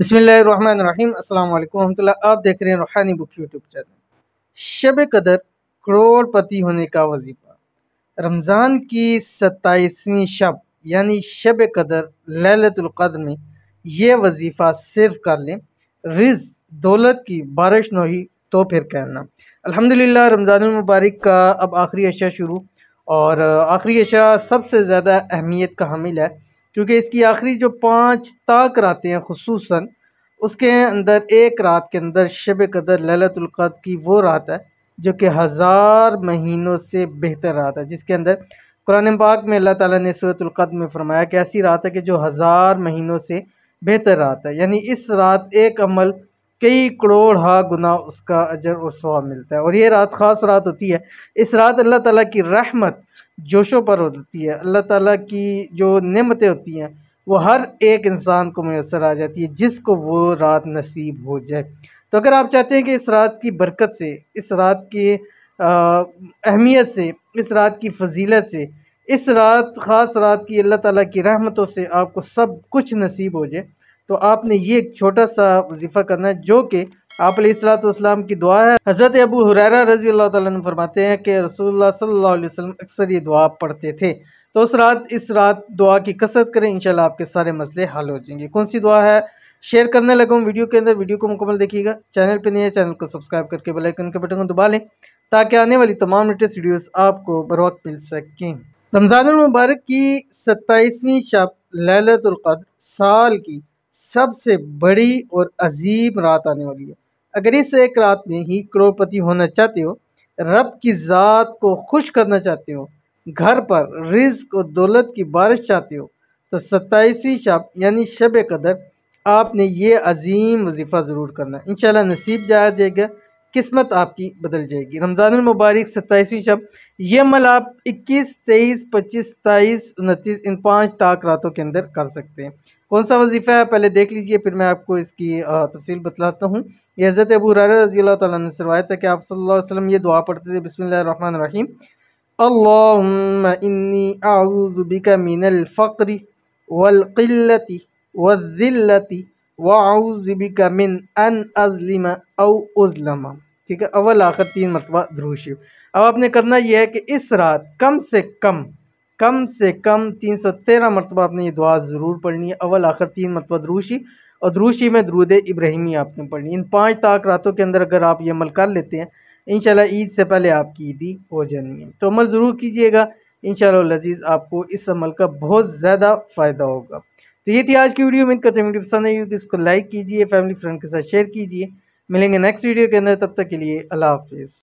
बिस्मिल्लाहिर्रहमानिर्रहीम। अस्सलाम वालेकुम रहमतुल्लाह। आप देख रहे हैं रूहानी बुक यूट्यूब चैनल। शब कदर करोड़पति होने का वजीफ़ा। रमज़ान की 27वीं शब यानी शब कदर लैलतुल क़द्र में ये वजीफ़ा सिर्फ कर लें, रिज़्क़ दौलत की बारिश न हुई तो फिर कहना। अल्हम्दुलिल्लाह, रमज़ानुल मुबारक का अब आखिरी अशा शुरू, और आखिरी अशा सबसे ज़्यादा अहमियत का हामिल है, क्योंकि इसकी आखिरी जो 5 ताक रातें हैं खुसूसन, उसके अंदर एक रात के अंदर शब कदर लैलतुल क़द्र की वो रात है जो कि 1000 महीनों से बेहतर रात है, जिसके अंदर कुरान पाक में अल्लाह ताला ने सूरतुल क़द्र में फरमाया कि ऐसी रात है कि जो 1000 महीनों से बेहतर रात है। यानी इस रात एक अमल कई करोड़ हा गुना उसका अजर और सवाब मिलता है। और ये रात ख़ास रात होती है। इस रात अल्लाह ताला की रहमत जोशों पर होती है। अल्लाह ताला की जो नेमतें होती हैं वो हर एक इंसान को मैसर आ जाती है जिसको वो रात नसीब हो जाए। तो अगर आप चाहते हैं कि इस रात की बरकत से, इस रात की अहमियत से, इस रात की फजीलत से, इस रात ख़ास रात की अल्लाह ताला की रहमतों से आपको सब कुछ नसीब हो जाए, तो आपने ये एक छोटा सा वजीफ़ा करना है, जो कि आप अलैहिस्सलाम की दुआ है। हज़रत अबू हुरैरा रज़ी अल्लाह ताला अन्हु फरमाते हैं कि रसूलुल्लाह सल्लल्लाहु अलैहि वसल्लम अक्सर ये दुआ पढ़ते थे। तो इस रात दुआ की कसरत करें, इंशाल्लाह आपके सारे मसले हल हो जाएंगे। कौन सी दुआ है शेयर करने लगा हूँ वीडियो के अंदर, वीडियो को मुकम्मल देखिएगा। चैनल पे नहीं है, चैनल को सब्सक्राइब करके बेल आइकन के बटन को दबा लें ताकि आने वाली तमाम लेटेस्ट वीडियोस आपको बर वक्त मिल सकें। रमज़ानुल मुबारक की 27वीं शब लैलतुल क़द्र साल की सबसे बड़ी और अजीम रात आने वाली है। अगर इस एक रात में ही करोड़पति होना चाहते हो, रब की ज़ात को खुश करना चाहते हो, घर पर रिज़्क़ और दौलत की बारिश चाहते हो, तो 27वीं शब यानी शब कदर आपने ये अजीम वजीफ़ा ज़रूर करना है। इंशाल्लाह नसीब जा जाएगा, किस्मत आपकी बदल जाएगी। रमज़ानुल मुबारक 27वीं शब ये अमल आप 21, 23, 25, 27, 29 इन 5 ताक रातों के अंदर कर सकते हैं। कौन सा वजीफ़ा है पहले देख लीजिए, फिर मैं आपको इसकी तफसील बतलाता हूँ। ये हज़रत अबू हुरैरा रज़ी अल्लाह ताला अन्हु से रवायत है कि आप सल्लल्लाहु अलैहि वसल्लम ये दुआ पढ़ते थे, बिस्मिल्लाहिर्रहमानिर्रहीम, अल्लाहुम्मा इन्नी अऊज़ु बिका मिनल फ़क़्रि वल क़िल्लति वज़्ज़िल्लति व अऊज़ु बिका मिन अन अज़लिम औ उज़लम। ठीक है, अव्वल आखिर 3 मरतबा दुरूद शरीफ। अब आपने करना यह है कि इस रात कम से कम 313 मरतबा आपने ये दुआ ज़रूर पढ़नी है। अव्वल आखिर 3 मरतबा दुरूद शरीफ, और दुरूद शरीफ में दुरूद इब्राहिमी आपने पढ़नी। इन 5 ताक रातों के अंदर अगर आप ये अमल कर लेते हैं, इंशाल्लाह ईद से पहले आपकी ईदी हो जानी है। तो अमल ज़रूर कीजिएगा, इंशाल्लाह अज़ीज़ आपको इस अमल का बहुत ज़्यादा फ़ायदा होगा। तो ये थी आज की वीडियो। उम्मीद करते हैं वीडियो पसंद आई होगी, इसको लाइक कीजिए, फैमिली फ्रेंड के साथ शेयर कीजिए। मिलेंगे नेक्स्ट वीडियो के अंदर, तब तक के लिए अल्लाह हाफ़िज़।